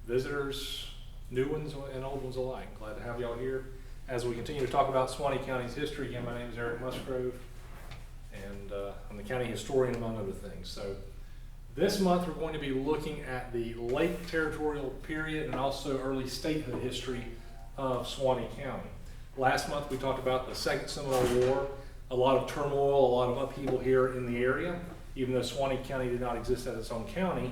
visitors, new ones and old ones alike. Glad to have y'all here as we continue to talk about Suwannee County's history. Again, my name is Eric Musgrove, and I'm the county historian among other things. So this month we're going to be looking at the late Territorial period and also early statehood history of Suwannee County. Last month we talked about the Second Seminole War, a lot of turmoil, a lot of upheaval here in the area. Even though Suwannee County did not exist as its own county,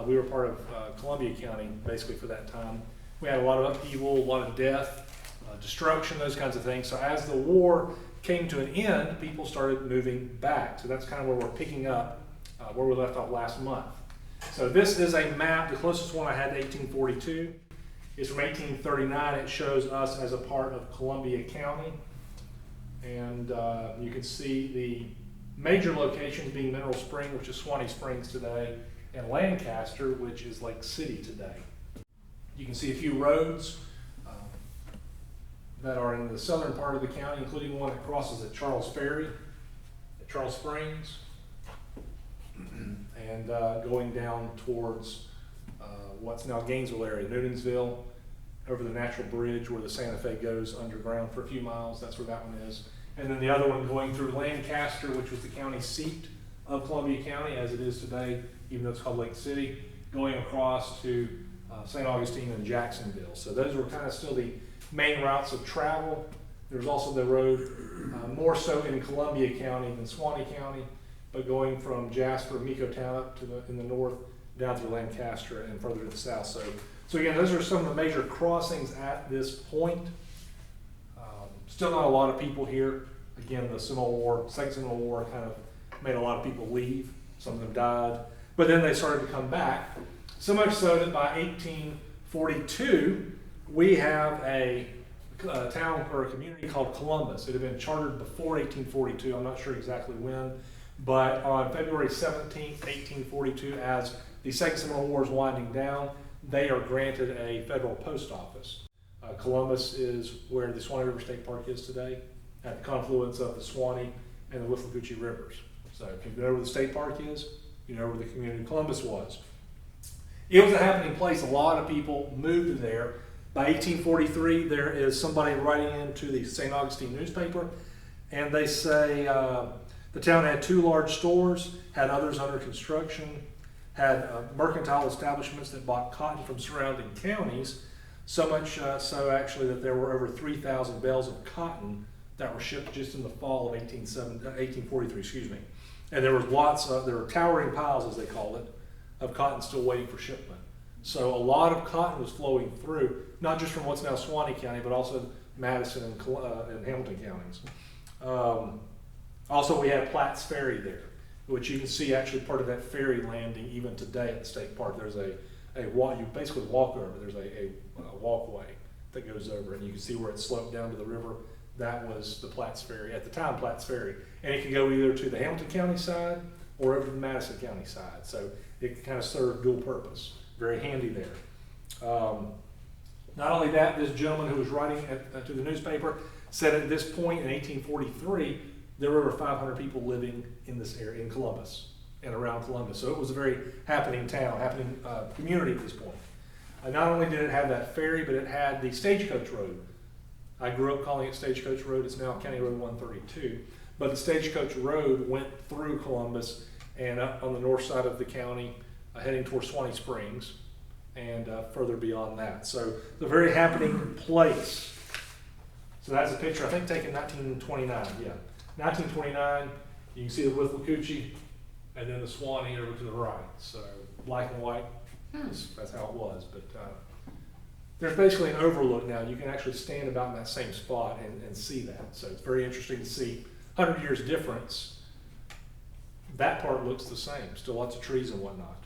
we were part of Columbia County basically for that time. We had a lot of upheaval, a lot of death, destruction, those kinds of things. So as the war came to an end, people started moving back. So that's kind of where we're picking up where we left off last month. So this is a map. The closest one I had to 1842 is from 1839. It shows us as a part of Columbia County. And you can see the major locations being Mineral Spring, which is Suwannee Springs today, and Lancaster, which is Lake City today. You can see a few roads that are in the southern part of the county, including one that crosses at Charles Ferry, at Charles Springs, and going down towards what's now Gainesville area, Newtonsville, over the Natural Bridge where the Santa Fe goes underground for a few miles. That's where that one is. And then the other one going through Lancaster, which was the county seat of Columbia County as it is today, even though it's called Lake City, going across to St. Augustine and Jacksonville. So those were kind of still the main routes of travel. There's also the road more so in Columbia County than Suwannee County, but going from Jasper, Mecotown up to in the north, down through Lancaster and further to the south. So again, those are some of the major crossings at this point. Still not a lot of people here. Again, the Seminole War, Second Seminole War kind of made a lot of people leave. Some of them died, but then they started to come back. So much so that by 1842, we have a town or a community called Columbus. It had been chartered before 1842. I'm not sure exactly when, but on February 17th, 1842, as the Second Seminole War is winding down, they are granted a federal post office. Columbus is where the Suwannee River State Park is today, at the confluence of the Suwannee and the Withlacoochee rivers. So if you know where the state park is, you know where the community of Columbus was. It was a happening place. A lot of people moved there. By 1843, there is somebody writing into the St. Augustine newspaper, and they say the town had 2 large stores, had others under construction, had mercantile establishments that bought cotton from surrounding counties, so much so actually that there were over 3,000 bales of cotton that were shipped just in the fall of 1843, excuse me. And there was there were towering piles, as they called it, of cotton still waiting for shipment. So a lot of cotton was flowing through, not just from what's now Suwannee County, but also Madison and Hamilton counties. Also, we had Platt's Ferry there, which you can see actually part of that ferry landing even today at the state park. There's you basically walk over. There's a walkway that goes over, and you can see where it sloped down to the river. That was the Platt's Ferry, at the time Platt's Ferry. And it can go either to the Hamilton County side or over to the Madison County side. So it kind of served dual purpose. Very handy there. Not only that, this gentleman who was writing to the newspaper said at this point in 1843, there were over 500 people living in this area, in Columbus and around Columbus. So it was a very happening town, happening community at this point. Not only did it have that ferry, but it had the Stagecoach Road. I grew up calling it Stagecoach Road. It's now County Road 132. But the Stagecoach Road went through Columbus and up on the north side of the county, heading towards Suwannee Springs and further beyond that. So it's a very happening place. So that's a picture, I think, taken in 1929. Yeah, 1929. You can see the Withlacoochee and then the Suwannee over to the right. So black and white. That's how it was. But there's basically an overlook now. You can actually stand about in that same spot and see that. So it's very interesting to see 100 years difference. That part looks the same. Still lots of trees and whatnot.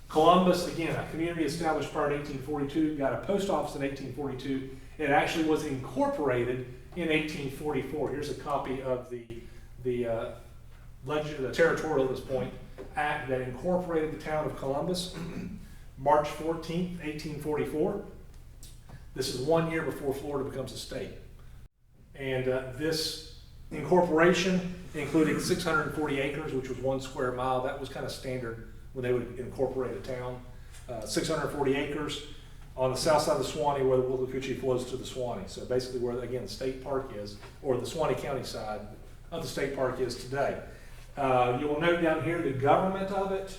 Columbus, again, a community established prior to 1842, got a post office in 1842. It actually was incorporated in 1844. Here's a copy of the Territorial at this point act that incorporated the town of Columbus, March 14th, 1844. This is 1 year before Florida becomes a state. And this incorporation including 640 acres, which was 1 square mile. That was kind of standard when they would incorporate a town. 640 acres on the south side of the Suwannee where the Willacoochee flows to the Suwannee. So basically where, again, the state park is, or the Suwannee County side of the state park is today. You will note down here the government of it.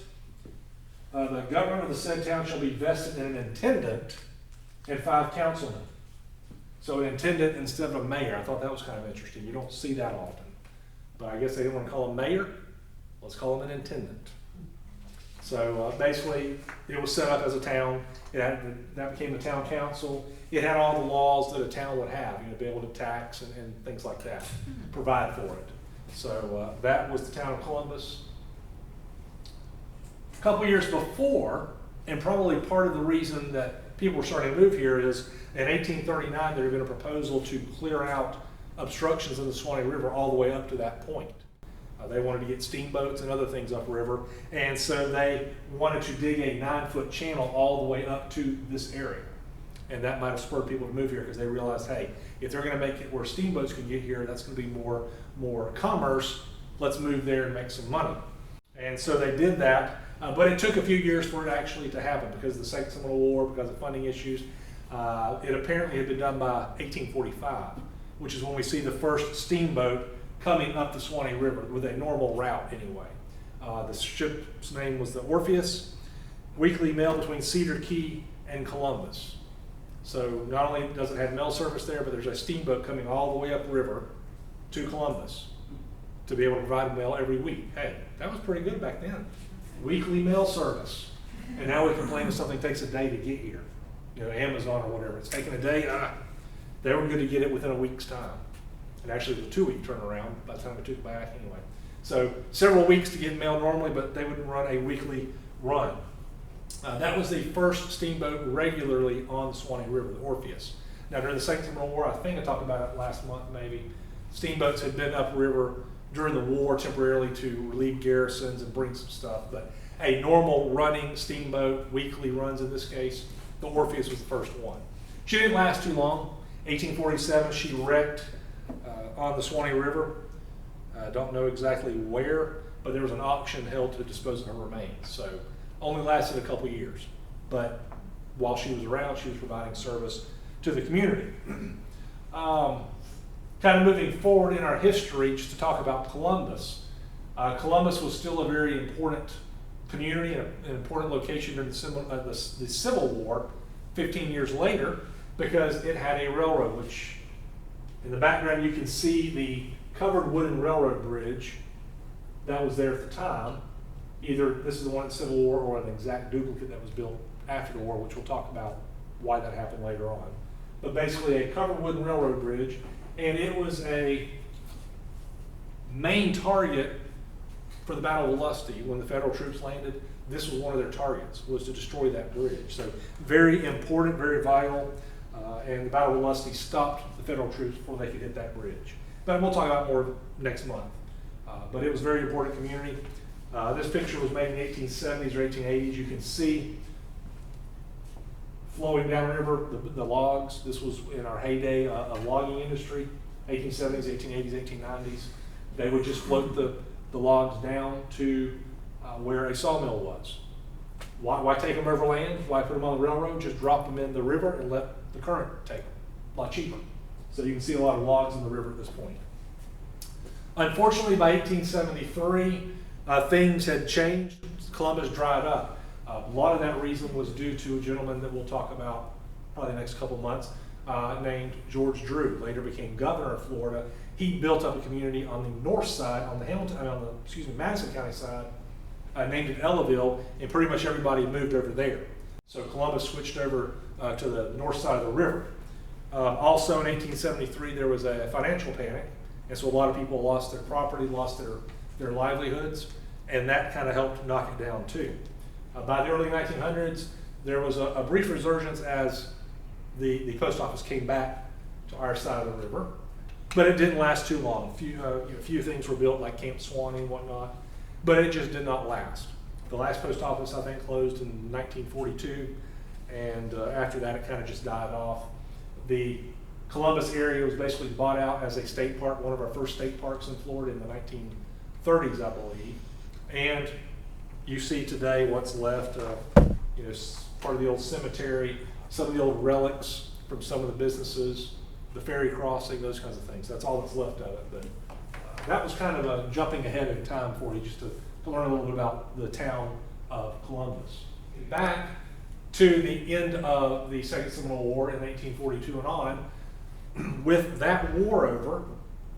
The government of the said town shall be vested in an intendant and 5 councilmen. So an intendant instead of a mayor. I thought that was kind of interesting. You don't see that often. But I guess they didn't want to call him mayor. Let's call him an intendant. So basically, it was set up as a town. That became the town council. It had all the laws that a town would have, be able to tax and things like that, provide for it. So that was the town of Columbus. A couple years before, and probably part of the reason that people were starting to move here is in 1839, there had been a proposal to clear out obstructions in the Suwannee River all the way up to that point. They wanted to get steamboats and other things upriver, and so they wanted to dig a 9-foot channel all the way up to this area. And that might have spurred people to move here because they realized, hey, if they're going to make it where steamboats can get here, that's going to be more commerce. Let's move there and make some money. And so they did that, but it took a few years for it actually to happen because of the Second Seminole War, because of funding issues. It apparently had been done by 1845, which is when we see the first steamboat coming up the Suwannee River with a normal route anyway. The ship's name was the Orpheus, weekly mail between Cedar Key and Columbus. So not only does it have mail service there, but there's a steamboat coming all the way up the river to Columbus to be able to provide mail every week. Hey, that was pretty good back then. Weekly mail service. And now we complain if something takes a day to get here. Amazon or whatever. It's taking a day. They were good to get it within a week's time. And actually it was a 2-week turnaround by the time it took back anyway. So several weeks to get mail normally, but they would run a weekly run. That was the first steamboat regularly on the Suwannee River, the Orpheus. Now during the Second Seminole War, I think I talked about it last month maybe, steamboats had been upriver during the war temporarily to relieve garrisons and bring some stuff, but a normal running steamboat, weekly runs in this case, the Orpheus was the first one. She didn't last too long. 1847, she wrecked on the Suwannee River. I don't know exactly where, but there was an auction held to dispose of her remains. So only lasted a couple years. But while she was around, she was providing service to the community. Kind of moving forward in our history, just to talk about Columbus. Columbus was still a very important community and an important location during the Civil War 15 years later because it had a railroad, which in the background you can see the covered wooden railroad bridge that was there at the time. Either this is the one in the Civil War or an exact duplicate that was built after the war, which we'll talk about why that happened later on. But basically a covered wooden railroad bridge, and it was a main target for the Battle of Lusty. When the federal troops landed, this was one of their targets, was to destroy that bridge. So very important, very vital, and the Battle of Lusty stopped the federal troops before they could hit that bridge. But we'll talk about more next month. But it was a very important community. This picture was made in the 1870s or 1880s. You can see flowing downriver the logs. This was in our heyday of logging industry, 1870s, 1880s, 1890s. They would just float the logs down to where a sawmill was. Why take them overland? Why put them on the railroad? Just drop them in the river and let the current take them. A lot cheaper. So you can see a lot of logs in the river at this point. Unfortunately, by 1873, things had changed. Columbus dried up. A lot of that reason was due to a gentleman that we'll talk about probably the next couple months, named George Drew, later became governor of Florida. He built up a community on the north side, on the Madison County side, named it Ellaville, and pretty much everybody moved over there. So Columbus switched over to the north side of the river. Also in 1873, there was a financial panic, and so a lot of people lost their property, lost their livelihoods, and that kind of helped knock it down too. By the early 1900s, there was a brief resurgence as the post office came back to our side of the river, but it didn't last too long. A few things were built like Camp Suwannee and whatnot, but it just did not last. The last post office, I think, closed in 1942, and after that it kind of just died off. The Columbus area was basically bought out as a state park, one of our first state parks in Florida in the 1930s, I believe. And you see today what's left, part of the old cemetery, some of the old relics from some of the businesses, the ferry crossing, those kinds of things. That's all that's left of it. But that was kind of a jumping ahead in time for you, just to learn a little bit about the town of Columbus. Back to the end of the Second Seminole War in 1842 and on, with that war over,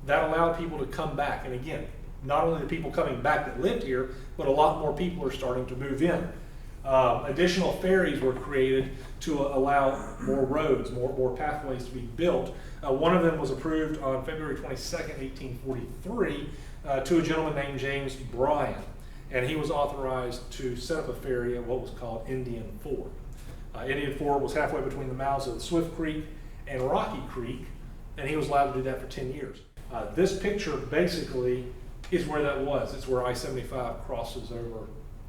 that allowed people to come back. And again, not only the people coming back that lived here, but a lot more people are starting to move in. Additional ferries were created to allow more roads, more pathways to be built. One of them was approved on February 22nd, 1843, to a gentleman named James Bryan. And he was authorized to set up a ferry at what was called Indian Ford. Indian Ford was halfway between the mouths of Swift Creek and Rocky Creek, and he was allowed to do that for 10 years. This picture basically is where that was. It's where I-75 crosses over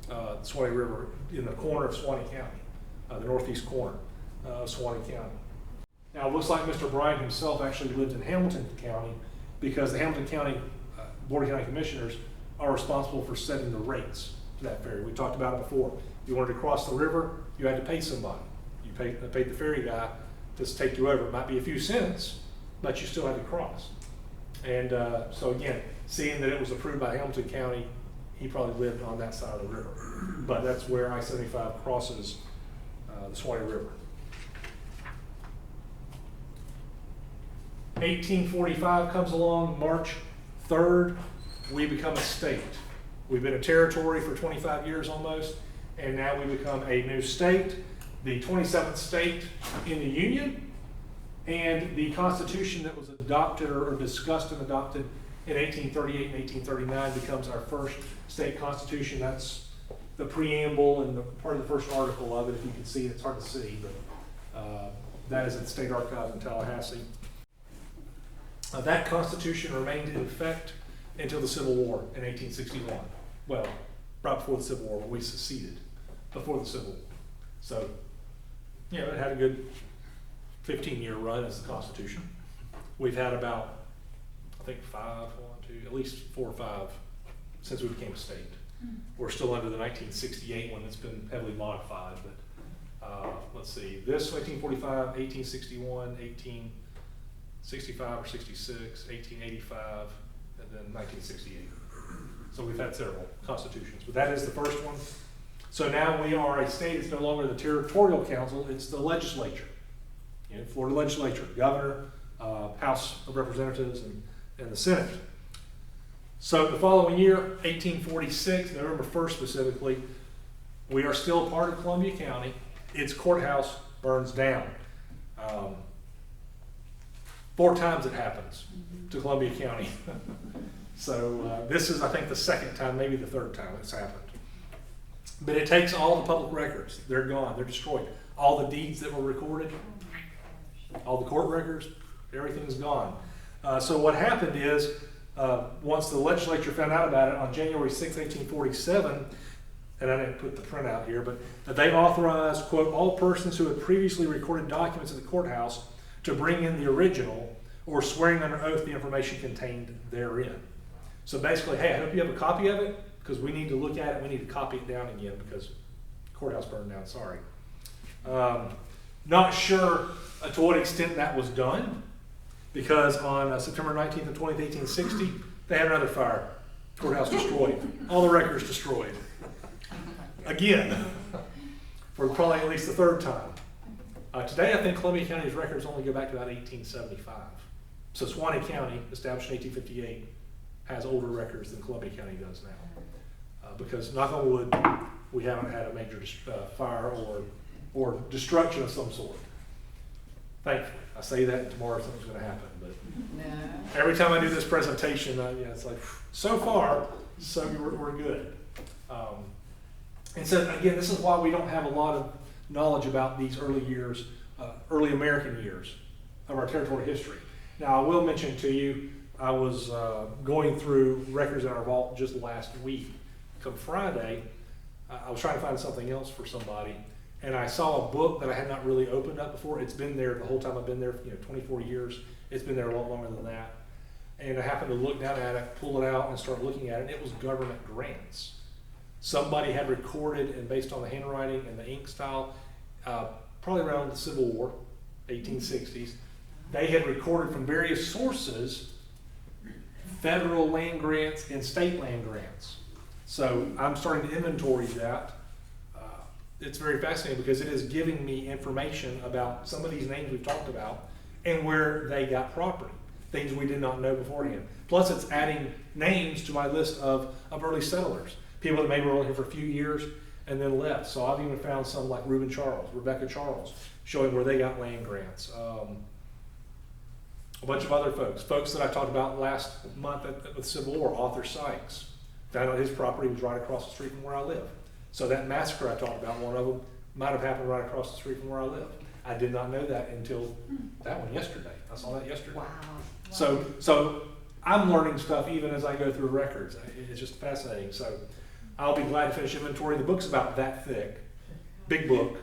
the Suwannee River in the corner of Suwannee County, the northeast corner of Suwannee County. Now it looks like Mr. Bryan himself actually lived in Hamilton County, because the Hamilton County Board of County Commissioners are responsible for setting the rates to that ferry. We talked about it before. If you wanted to cross the river, you had to pay somebody. You paid the ferry guy to take you over. It might be a few cents, but you still had to cross. And so again, seeing that it was approved by Hamilton County, he probably lived on that side of the river. But that's where I-75 crosses the Suwannee River. 1845 comes along, March 3rd, we become a state. We've been a territory for 25 years almost, and now we become a new state, the 27th state in the Union, and the Constitution that was adopted or discussed and adopted in 1838 and 1839 becomes our first state constitution. That's the preamble and part of the first article of it. If you can see it, it's hard to see, but that is at the State Archives in Tallahassee. That Constitution remained in effect until the Civil War in 1861. Well, right before the Civil War, when we seceded, before the Civil War. So, you know, it had a good 15-year run as the Constitution. We've had about, I think, at least 4 or 5 since we became a state. We're still under the 1968 one that's been heavily modified, but let's see, this 1845, 1861, 1865 or 66, 1885, and then 1968. So we've had several constitutions, but that is the first one. So now we are a state. It's no longer the Territorial Council, it's the legislature. You know, Florida legislature, governor, House of Representatives, and the Senate. So the following year, 1846, November 1st specifically, we are still part of Columbia County. Its courthouse burns down. 4 times it happens to Columbia County. So this is, I think, the 2nd time, maybe the 3rd time it's happened. But it takes all the public records. They're gone. They're destroyed. All the deeds that were recorded, all the court records, everything's gone. So what happened is, once the legislature found out about it on January 6, 1847, and I didn't put the print out here, but they authorized, quote, all persons who had previously recorded documents at the courthouse to bring in the original or swearing under oath the information contained therein. So basically, hey, I hope you have a copy of it, because we need to look at it. We need to copy it down again because the courthouse burned down, sorry. Not sure to what extent that was done, because on September 19th and 20th, 1860, they had another fire. Courthouse destroyed. All the records destroyed. Again, for probably at least the 3rd time. Today, I think Columbia County's records only go back to about 1875. So Suwannee County, established in 1858, has older records than Columbia County does now. Because, knock on wood, we haven't had a major fire or destruction of some sort. Thankfully. I say that and tomorrow something's going to happen, but no. Every time I do this presentation, it's like, so far, so we're good. And so again, this is why we don't have a lot of knowledge about these early years, early American years of our territorial history. Now, I will mention to you, I was going through records in our vault just last week. Come Friday, I was trying to find something else for somebody, and I saw a book that I had not really opened up before. It's been there the whole time I've been there, 24 years. It's been there a lot longer than that. And I happened to look down at it, pull it out, and start looking at it, and it was government grants. Somebody had recorded, and based on the handwriting and the ink style, probably around the Civil War, 1860s. They had recorded from various sources federal land grants and state land grants. So I'm starting to inventory that. It's very fascinating because it is giving me information about some of these names we've talked about and where they got property, things we did not know beforehand. Plus it's adding names to my list of early settlers, people that maybe were only here for a few years and then left. So I've even found some like Reuben Charles, Rebecca Charles, showing where they got land grants. A bunch of other folks that I talked about last month at the Civil War, Arthur Sykes. Found out his property was right across the street from where I live. So that massacre I talked about, one of them might have happened right across the street from where I live. I did not know that until that one yesterday. I saw that yesterday. Wow. So I'm learning stuff even as I go through records. It's just fascinating. So I'll be glad to finish inventory. The book's about that thick, big book,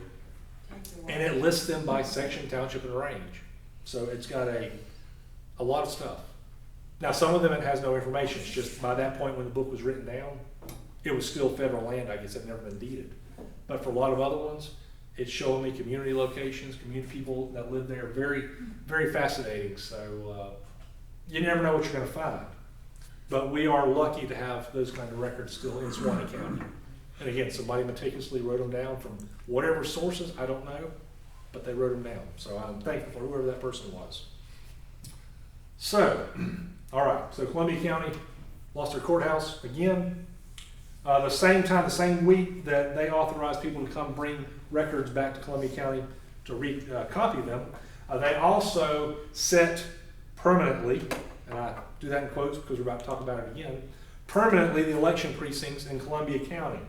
and it lists them by section, township, and range. So it's got a lot of stuff. Now some of them it has no information. It's just by that point when the book was written down, it was still federal land. I guess it had never been deeded. But for a lot of other ones, it's showing me community locations, community people that live there. Very, very fascinating. So you never know what you're going to find. But we are lucky to have those kind of records still in Suwannee County. And again, somebody meticulously wrote them down from whatever sources, I don't know, but they wrote them down. So I'm thankful for whoever that person was. So, all right, so Columbia County lost their courthouse again. The same week that they authorized people to come bring records back to Columbia County to copy them, they also set permanently, and I do that in quotes because we're about to talk about it again, permanently the election precincts in Columbia County.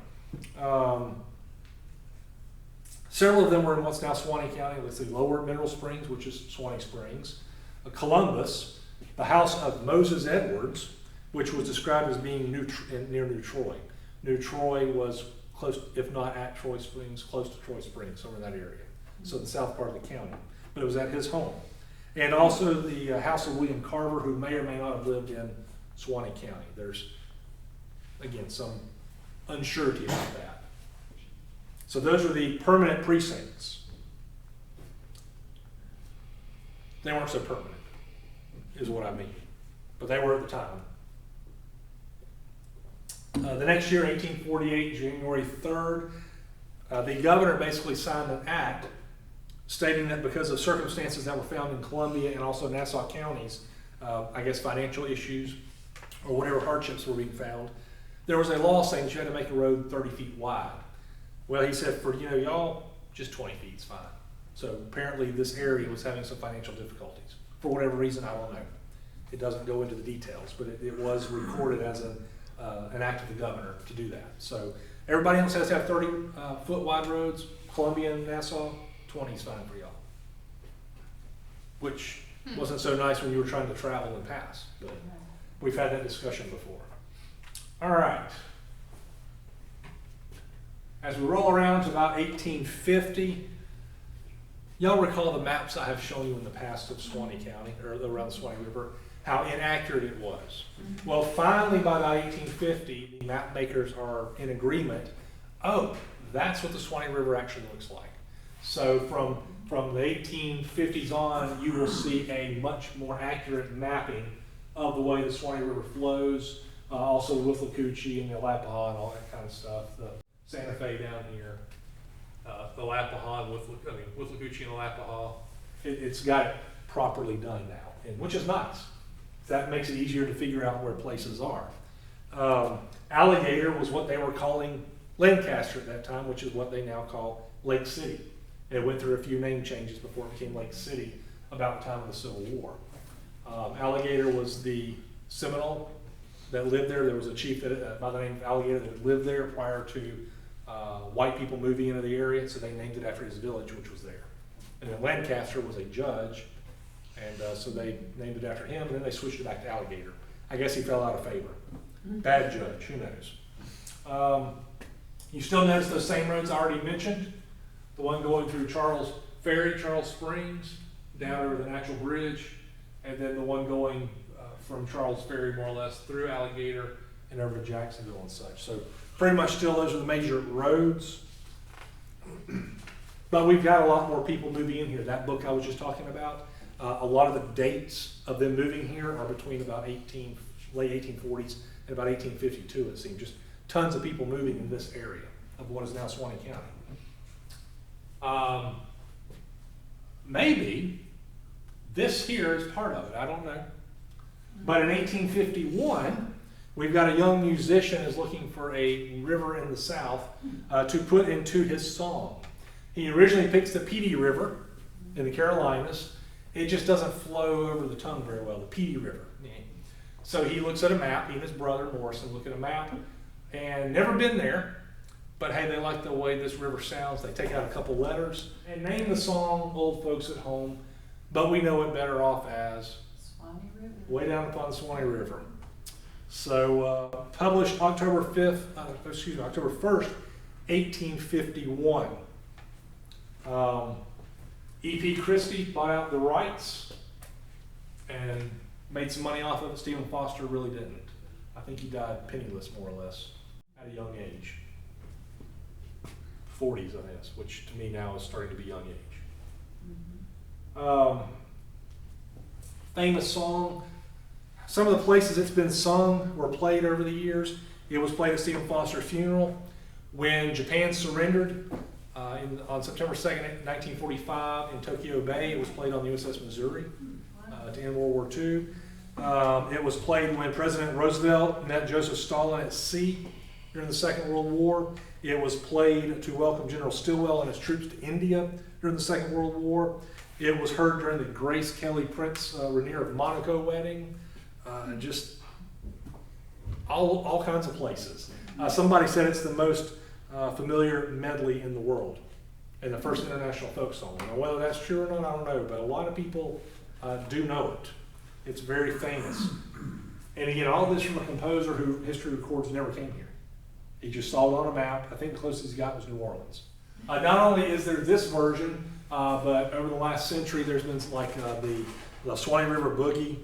Several of them were in what's now Suwannee County. Let's see, Lower Mineral Springs, which is Suwannee Springs, Columbus, the house of Moses Edwards, which was described as being near New Troy. New Troy was close, if not at Troy Springs, close to Troy Springs, somewhere in that area. So the south part of the county. But it was at his home. And also the house of William Carver, who may or may not have lived in Suwannee County. There's, again, some uncertainty about that. So those are the permanent precincts. They weren't so permanent, is what I mean. But they were at the time. The next year, 1848, January 3rd, the governor basically signed an act stating that because of circumstances that were found in Columbia and also Nassau counties, I guess financial issues or whatever hardships were being found, there was a law saying that you had to make a road 30 feet wide. Well, he said for, y'all, just 20 feet is fine. So apparently this area was having some financial difficulties. For whatever reason, I don't know. It doesn't go into the details, but it was recorded as an act of the governor to do that. So everybody else has to have 30-foot wide roads. Columbia and Nassau, 20 is fine for y'all. Which wasn't so nice when you were trying to travel and pass. But we've had that discussion before. All right. As we roll around to about 1850, y'all recall the maps I have shown you in the past of Suwannee County, or around the Suwannee River, how inaccurate it was. Well, finally, by about 1850, the map makers are in agreement. Oh, that's what the Suwannee River actually looks like. So from the 1850s on, you will see a much more accurate mapping of the way the Suwannee River flows. Also Withlacoochee and the Alapaha and all that kind of stuff. The Santa Fe down here, the Alapaha and Withlacoochee and Alapaha. It's got it properly done now, which is nice. That makes it easier to figure out where places are. Alligator was what they were calling Lancaster at that time, which is what they now call Lake City. It went through a few name changes before it became Lake City about the time of the Civil War. Alligator was the Seminole that lived there. There was a chief by the name of Alligator that lived there prior to white people moving into the area, so they named it after his village, which was there. And then Lancaster was a judge, and so they named it after him, and then they switched it back to Alligator. I guess he fell out of favor. Bad judge, who knows? You still notice those same roads I already mentioned. The one going through Charles Ferry, Charles Springs, down over the Natural Bridge, and then the one going from Charles Ferry more or less through Alligator and over to Jacksonville and such. So pretty much still those are the major roads. But we've got a lot more people moving in here. That book I was just talking about, a lot of the dates of them moving here are between about late 1840s and about 1852, it seems. Just tons of people moving in this area of what is now Suwannee County. Maybe this here is part of it, I don't know. But in 1851, we've got a young musician who's looking for a river in the south to put into his song. He originally picks the Petey River in the Carolinas. It just doesn't flow over the tongue very well, the Petey River. So he looks at a map, he and his brother Morrison look at a map, and never been there, but hey, they like the way this river sounds. They take out a couple letters and name the song Old Folks at Home, but we know it better off as Suwannee River. Way Down Upon the Suwannee River. So published October 1st, 1851. E.P. Christie bought out the rights and made some money off of it. Stephen Foster really didn't. I think he died penniless, more or less, at a young age. 40s, I guess, which to me now is starting to be young age. Famous song. Some of the places it's been sung or played over the years. It was played at Stephen Foster's funeral. When Japan surrendered on September 2nd, 1945 in Tokyo Bay, it was played on the USS Missouri to end World War II. It was played when President Roosevelt met Joseph Stalin at sea during the Second World War. It was played to welcome General Stilwell and his troops to India during the Second World War. It was heard during the Grace Kelly Prince Rainier of Monaco wedding. Just all kinds of places. Somebody said it's the most familiar medley in the world and the first international folk song. Now, whether that's true or not, I don't know, but a lot of people do know it. It's very famous. And again, all this from a composer who history records never came here. He just saw it on a map. I think the closest he got was New Orleans. Not only is there this version, but over the last century, there's been like the Suwannee River Boogie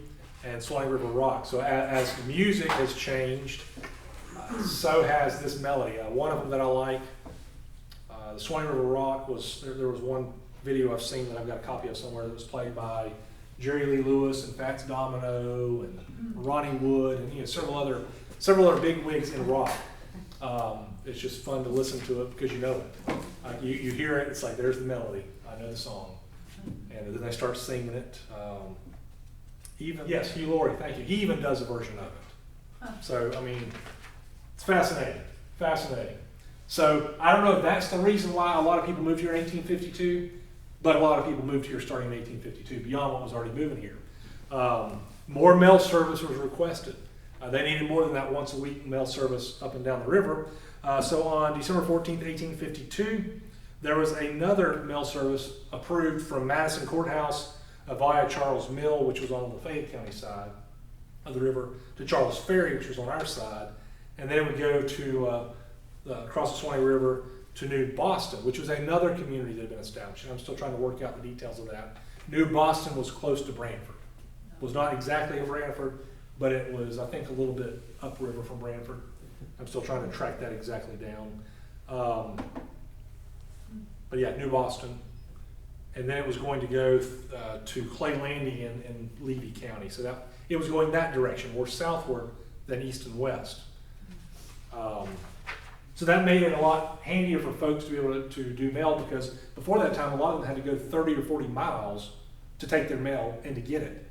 and Suwannee River Rock. So as music has changed, so has this melody. One of them that I like, the Suwannee River Rock, there was one video I've seen that I've got a copy of somewhere that was played by Jerry Lee Lewis and Fats Domino and Ronnie Wood and several other big wigs in rock. It's just fun to listen to it because you know it. You hear it, it's like there's the melody. I know the song, and then they start singing it. Yes, Hugh Laurie, thank you. He even does a version of it. So I mean, it's fascinating. So I don't know if that's the reason why a lot of people moved here in 1852, but a lot of people moved here starting in 1852 beyond what was already moving here. More mail service was requested. They needed more than that once a week mail service up and down the river. So on December 14th, 1852, there was another mail service approved from Madison Courthouse via Charles Mill, which was on the Fayette County side of the river, to Charles Ferry, which was on our side. And then it would go to across the Suwannee River to New Boston, which was another community that had been established. And I'm still trying to work out the details of that. New Boston was close to Branford. It was not exactly in Branford, but it was, I think, a little bit upriver from Branford. I'm still trying to track that exactly down. But yeah, New Boston. And then it was going to go to Clay Landing in Levy County. So that it was going that direction, more southward than east and west. So that made it a lot handier for folks to be able to do mail, because before that time, a lot of them had to go 30 or 40 miles to take their mail and to get it.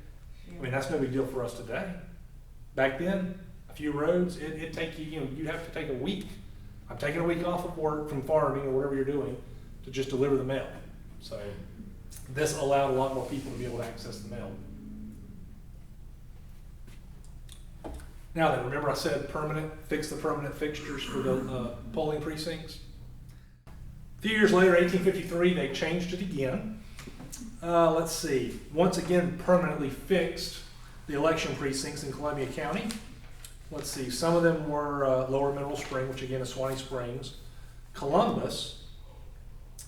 I mean, that's no big deal for us today. Back then, a few roads, it'd take you, you'd have to take a week. I'm taking a week off of work from farming or whatever you're doing to just deliver the mail. So this allowed a lot more people to be able to access the mail. Now then, remember I said fix the permanent fixtures for the polling precincts? A few years later, 1853, they changed it again. Let's see, once again permanently fixed the election precincts in Columbia County. Let's see, some of them were Lower Mineral Spring, which again is Suwannee Springs, Columbus,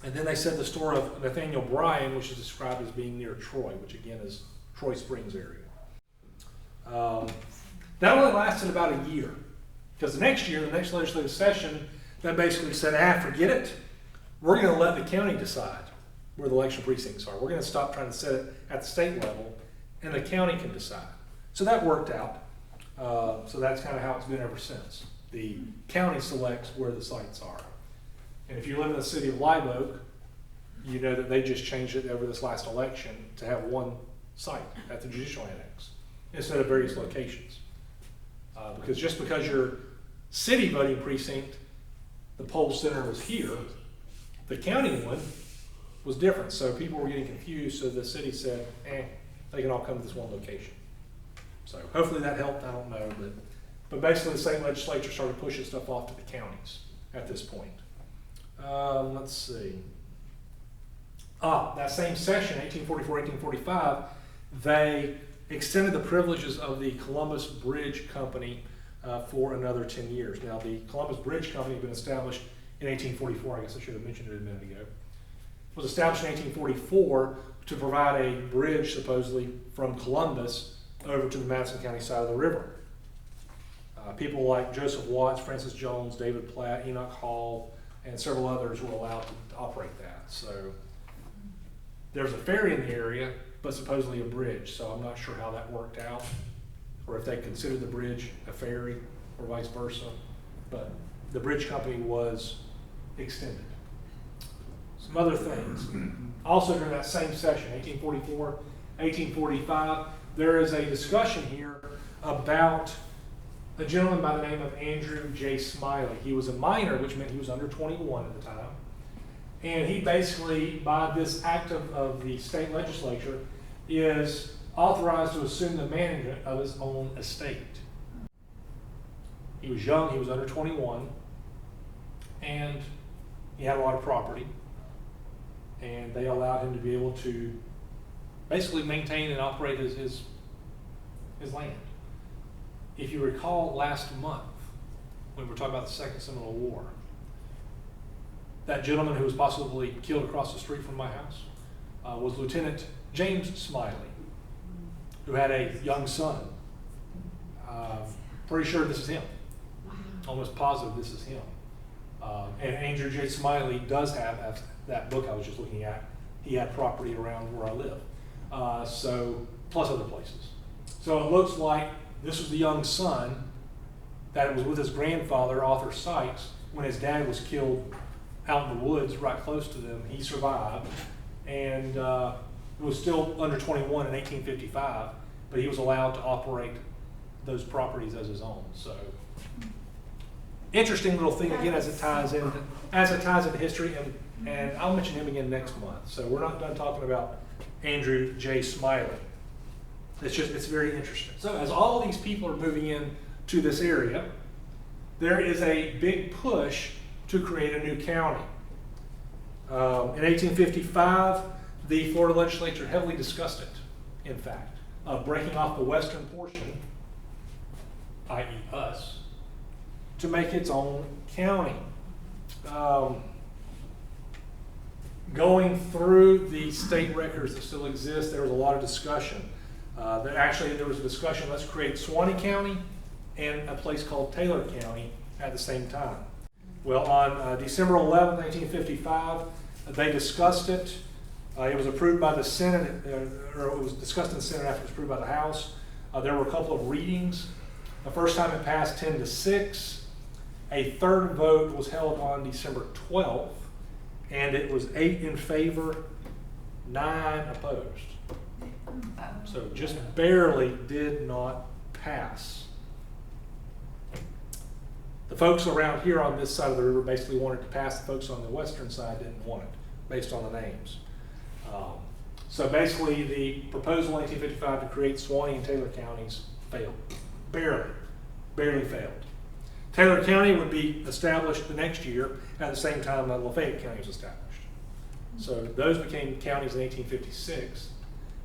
and then they said the store of Nathaniel Bryan, which is described as being near Troy, which again is Troy Springs area. That only lasted about a year, because the next year, the next legislative session, that basically said, forget it. we're going to let the county decide where the election precincts are. We're going to stop trying to set it at the state level, and the county can decide. So that worked out. So that's kind of how it's been ever since. The county selects where the sites are. And if you live in the city of Live Oak, you know that they just changed it over this last election to have one site at the judicial annex instead of various locations. Because just because your city voting precinct, the poll center was here, the county one was different. So people were getting confused, so the city said, they can all come to this one location. So hopefully that helped, I don't know, but basically the same legislature started pushing stuff off to the counties at this point. Let's see. That same session, 1844, 1845, they extended the privileges of the Columbus Bridge Company for another 10 years. Now, the Columbus Bridge Company had been established in 1844. I guess I should have mentioned it a minute ago. It was established in 1844 to provide a bridge, supposedly, from Columbus over to the Madison County side of the river. People like Joseph Watts, Francis Jones, David Platt, Enoch Hall, and several others were allowed to operate that. So there's a ferry in the area, but supposedly a bridge. So I'm not sure how that worked out, or if they considered the bridge a ferry or vice versa. But the bridge company was extended. Some other things. Also during that same session, 1844, 1845, there is a discussion here about a gentleman by the name of Andrew J. Smiley. He was a minor, which meant he was under 21 at the time. And he basically, by this act of the state legislature, is authorized to assume the management of his own estate. He was young, he was under 21, and he had a lot of property. And they allowed him to be able to basically maintain and operate his land. If you recall last month, when we were talking about the Second Seminole War, that gentleman who was possibly killed across the street from my house was Lieutenant James Smiley, who had a young son. Pretty sure this is him. Almost positive this is him. And Andrew J. Smiley does have, that book I was just looking at, he had property around where I live. So, plus other places. So it looks like this was the young son that was with his grandfather, Arthur Sykes, when his dad was killed out in the woods right close to them. He survived and was still under 21 in 1855, but he was allowed to operate those properties as his own. So interesting little thing again as it ties into history, and I'll mention him again next month. So we're not done talking about Andrew J. Smiley. It's very interesting. So as all these people are moving in to this area, there is a big push to create a new county. In 1855, the Florida legislature heavily discussed it, in fact, of breaking off the western portion, i.e. us, to make its own county. Going through the state records that still exist, there was a lot of discussion. There was a discussion, let's create Suwannee County and a place called Taylor County at the same time. Well, on December 11, 1955, they discussed it. It was approved by the Senate, or it was discussed in the Senate after it was approved by the House. There were a couple of readings. The first time it passed 10-6. A third vote was held on December 12th, and it was 8 in favor, 9 opposed. So just barely did not pass. The folks around here on this side of the river basically wanted to pass. The folks on the western side didn't want it, based on the names. So basically the proposal in 1855 to create Suwannee and Taylor counties failed. Barely failed. Taylor County would be established the next year at the same time that Lafayette County was established. So those became counties in 1856.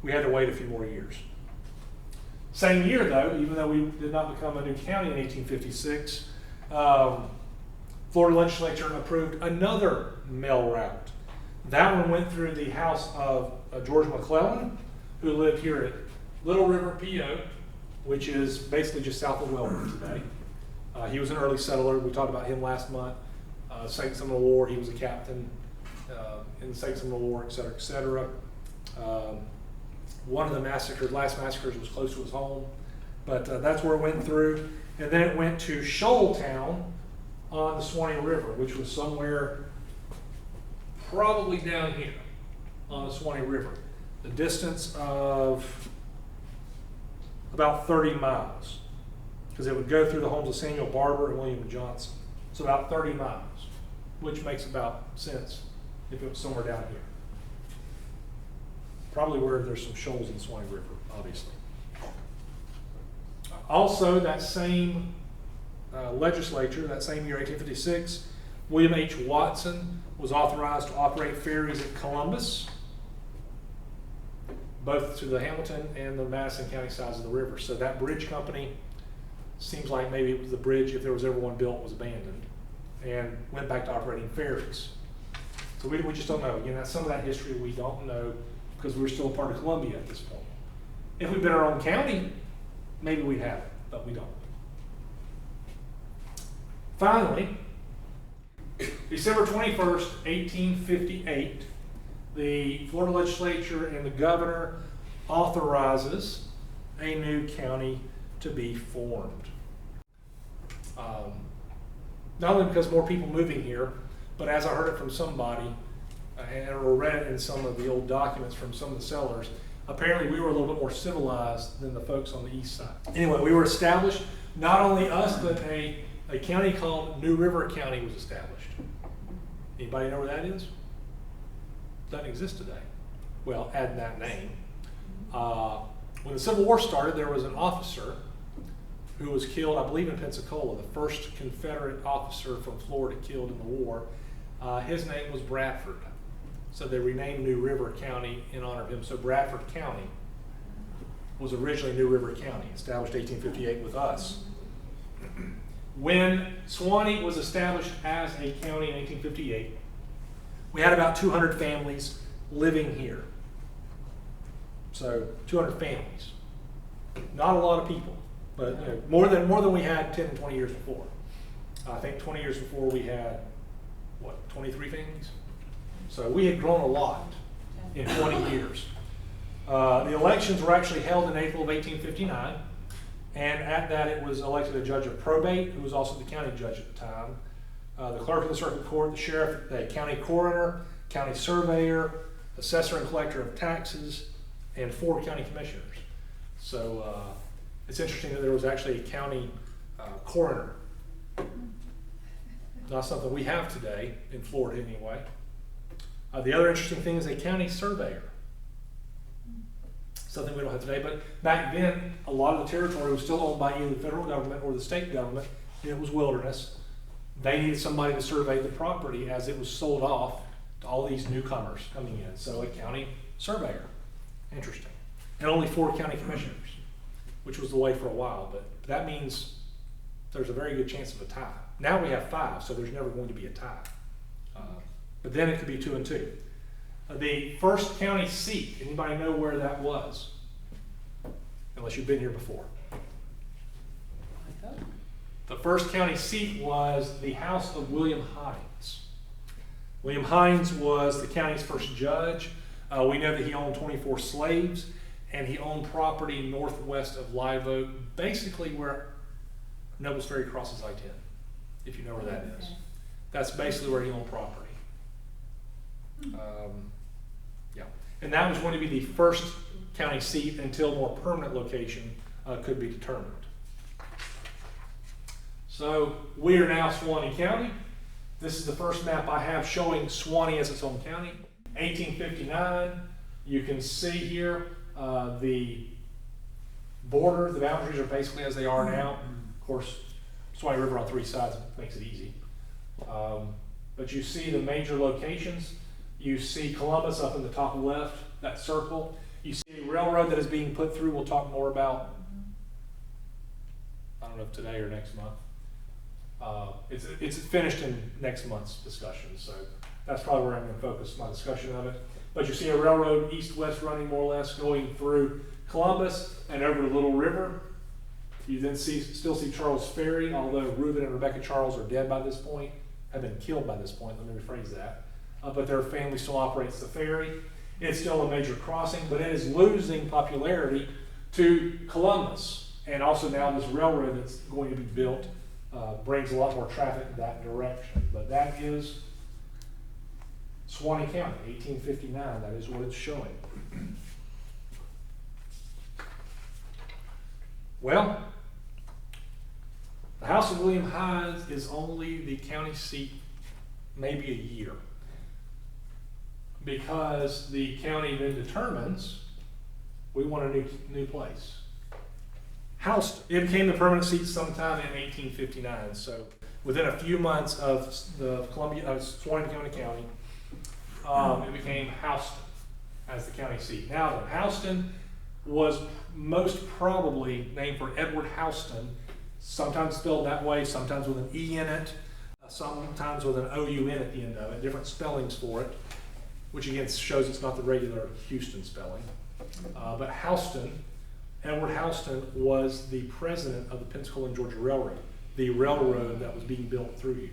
We had to wait a few more years. Same year though, even though we did not become a new county in 1856, Florida legislature approved another mail route. That one went through the house of George McClellan, who lived here at Little River, PO, which is basically just south of Wellwood today. He was an early settler. We talked about him last month. Second Seminole War, he was a captain. in the Second Seminole War, et cetera, et cetera. One of the last massacres was close to his home, but that's where it went through. And then it went to Shoaltown on the Suwannee River, which was somewhere probably down here on the Suwannee River. The distance of about 30 miles, because it would go through the homes of Samuel Barber and William Johnson. So about 30 miles, which makes about sense if it was somewhere down here. Probably where there's some shoals in the Suwannee River, obviously. Also, that same legislature, that same year, 1856, William H. Watson was authorized to operate ferries at Columbus, both to the Hamilton and the Madison County sides of the river. So that bridge company, seems like maybe it was the bridge, if there was ever one built, was abandoned and went back to operating ferries. So we just don't know. Again, that's some of that history we don't know because we're still a part of Columbia at this point. If we'd been our own county, maybe we'd have it, but we don't. Finally, December 21st, 1858, the Florida legislature and the governor authorizes a new county to be formed. Not only because more people moving here, but as I heard it from somebody, or read it in some of the old documents from some of the settlers, apparently we were a little bit more civilized than the folks on the east side. Anyway, we were established, not only us, but a county called New River County was established. Anybody know where that is? Doesn't exist today. Well, add that name. When the Civil War started, there was an officer who was killed, I believe in Pensacola, the first Confederate officer from Florida killed in the war. His name was Bradford. So they renamed New River County in honor of him. So Bradford County was originally New River County, established 1858 with us. When Suwannee was established as a county in 1858, we had about 200 families living here. So 200 families. Not a lot of people, but you know, more than we had 10 and 20 years before. I think 20 years before we had, what, 23 families? So we had grown a lot in 20 years. The elections were actually held in April of 1859, and at that it was elected a judge of probate, who was also the county judge at the time, the clerk of the circuit court, the sheriff, the county coroner, county surveyor, assessor and collector of taxes, and 4 county commissioners. So it's interesting that there was actually a county coroner. Not something we have today in Florida anyway. The other interesting thing is a county surveyor. Something we don't have today, but back then a lot of the territory was still owned by either the federal government or the state government. It was wilderness. They needed somebody to survey the property as it was sold off to all these newcomers coming in. So a county surveyor. Interesting. And only 4 county commissioners, which was the way for a while, but that means there's a very good chance of a tie. Now we have 5, so there's never going to be a tie. But then it could be 2 and 2. The first county seat, anybody know where that was? Unless you've been here before. The first county seat was the house of William Hines. William Hines was the county's first judge. We know that he owned 24 slaves, and he owned property northwest of Live Oak, basically where Nobles Ferry crosses I-10, if you know where that is. That's basically where he owned property. Yeah, and that was going to be the first county seat until more permanent location could be determined. So we are now Suwannee County. This is the first map I have showing Suwannee as its own county. 1859, you can see here the border, the boundaries are basically as they are now. Of course, Suwannee River on 3 sides makes it easy. But you see the major locations. You see Columbus up in the top left, that circle. You see a railroad that is being put through, we'll talk more about, I don't know if today or next month. It's finished in next month's discussion, so that's probably where I'm going to focus my discussion of it. But you see a railroad east-west running more or less going through Columbus and over the Little River. You then still see Charles Ferry, although Reuben and Rebecca Charles are dead by this point, have been killed by this point, let me rephrase that. but their family still operates the ferry. It's still a major crossing, but it is losing popularity to Columbus. And also now this railroad that's going to be built brings a lot more traffic in that direction. But that is Suwannee County, 1859. That is what it's showing. Well, the House of William Hines is only the county seat maybe a year, because the county then determines we want a new place. Houston, it became the permanent seat sometime in 1859. So within a few months of the Suwannee County, it became Houston as the county seat. Now then, Houston was most probably named for Edward Houston, sometimes spelled that way, sometimes with an E in it, sometimes with an OU in at the end of it, different spellings for it, which again shows it's not the regular Houston spelling. But Houston, Edward Houston, was the president of the Pensacola and Georgia Railroad, the railroad that was being built through here.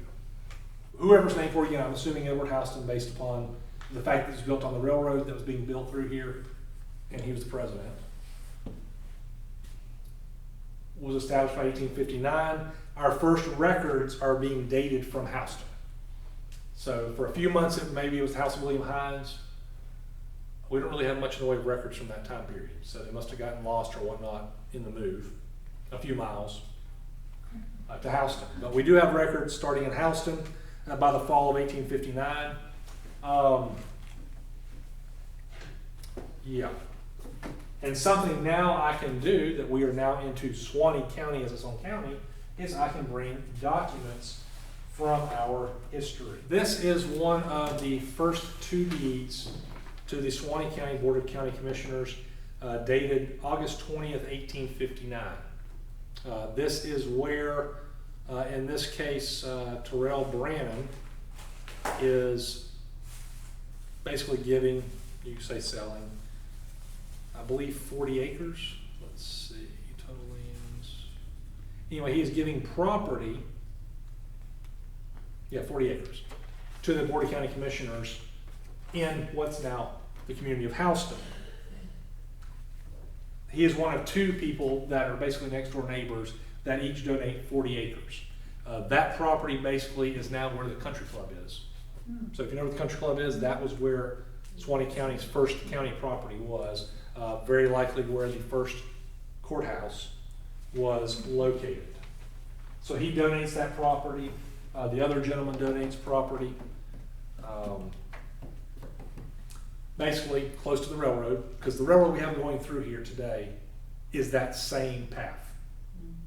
Whoever's named for it, again, I'm assuming Edward Houston based upon the fact that it was built on the railroad that was being built through here, and he was the president. Was established by 1859. Our first records are being dated from Houston. So for a few months, maybe it was the House of William Hines. We don't really have much in the way of records from that time period. So they must have gotten lost or whatnot in the move, a few miles to Houston. But we do have records starting in Houston by the fall of 1859. Yeah. And something now I can do, that we are now into Suwannee County as its own county, is I can bring documents from our history. This is one of the first two deeds to the Suwannee County Board of County Commissioners, dated August 20th, 1859. This is where, in this case, Terrell Brannon is basically giving, you could say selling, I believe 40 acres. Let's see, total lands. Anyway, he is giving property, 40 acres, to the Board of County Commissioners in what's now the community of Houston. He is one of two people that are basically next door neighbors that each donate 40 acres. That property basically is now where the country club is. So if you know where the country club is, that was where Suwannee County's first county property was. Very likely where the first courthouse was located. So he donates that property. The other gentleman donates property. Basically close to the railroad, because the railroad we have going through here today is that same path.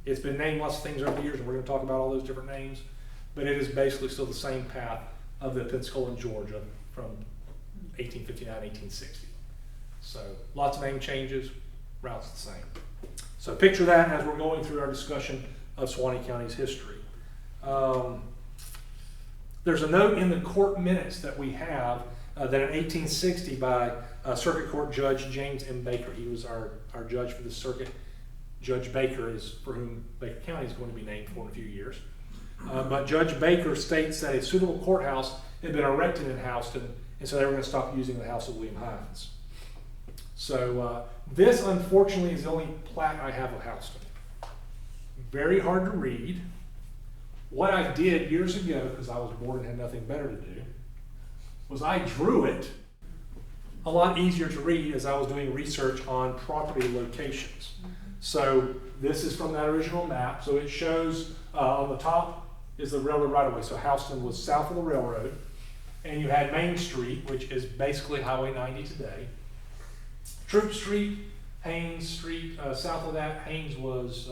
It's been named lots of things over the years, and we're going to talk about all those different names, but it is basically still the same path of the Pensacola and Georgia from 1859, 1860. So lots of name changes, routes the same. So picture that as we're going through our discussion of Suwannee County's history. There's a note in the court minutes that we have that in 1860 by Circuit Court Judge James M. Baker. He was our judge for the circuit. Judge Baker is for whom Baker County is going to be named for in a few years. But Judge Baker states that a suitable courthouse had been erected in Houston, and so they were going to stop using the House of William Hines. So this, unfortunately, is the only plat I have of Houston. Very hard to read. What I did years ago, because I was bored and had nothing better to do, was I drew it a lot easier to read as I was doing research on property locations. So this is from that original map. So it shows on the top is the railroad right of way. So Houston was south of the railroad, and you had Main Street, which is basically Highway 90 today. Troop Street, Haynes Street, south of that. Haynes was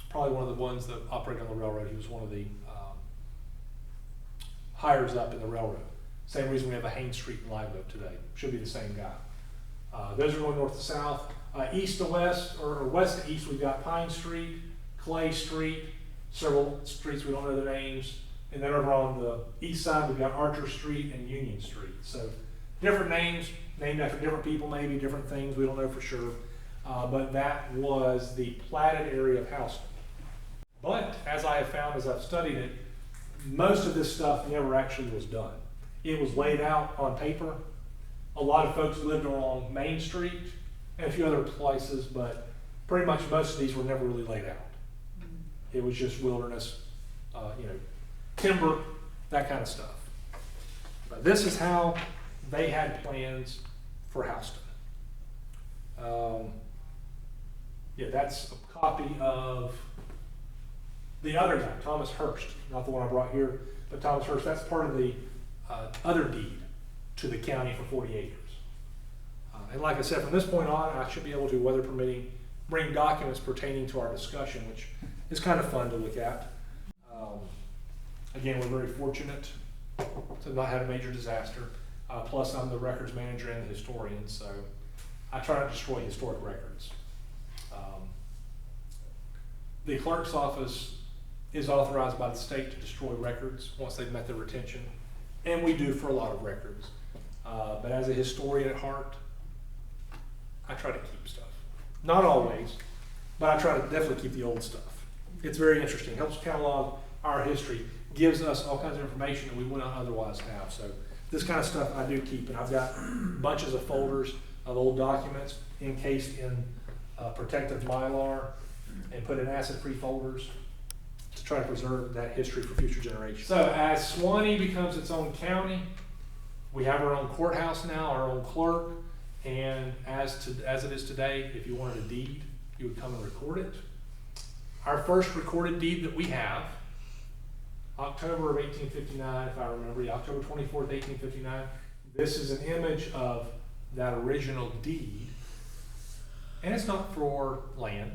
probably one of the ones that operated on the railroad. He was one of the hires up in the railroad. Same reason we have a Haynes Street in Live Oak today. Should be the same guy. Those are going north to south. East to west, or west to east, we've got Pine Street, Clay Street, several streets we don't know the names. And then over on the east side, we've got Archer Street and Union Street. So different names, named after different people, maybe different things, we don't know for sure. But that was the platted area of Houston. But as I have found as I've studied it, most of this stuff never actually was done. It was laid out on paper. A lot of folks lived along Main Street and a few other places, but pretty much most of these were never really laid out. It was just wilderness, timber, that kind of stuff. But this is how they had plans for Houston. That's a copy of the other guy, Thomas Hurst, not the one I brought here, but Thomas Hurst. That's part of the other deed to the county for 40 acres. And like I said, from this point on, I should be able to, weather permitting, bring documents pertaining to our discussion, which is kind of fun to look at. Again, we're very fortunate to not have a major disaster. Plus, I'm the records manager and the historian, so I try not to destroy historic records. The clerk's office is authorized by the state to destroy records once they've met their retention, and we do for a lot of records. But as a historian at heart, I try to keep stuff. Not always, but I try to definitely keep the old stuff. It's very interesting, helps catalog our history, gives us all kinds of information that we would not otherwise have. So this kind of stuff I do keep, and I've got bunches of folders of old documents encased in protective Mylar and put in acid-free folders to try to preserve that history for future generations. So as Suwannee becomes its own county, we have our own courthouse now, our own clerk, and as it is today, if you wanted a deed, you would come and record it. Our first recorded deed that we have, October of 1859, if I remember, October 24th, 1859. This is an image of that original deed, and it's not for land.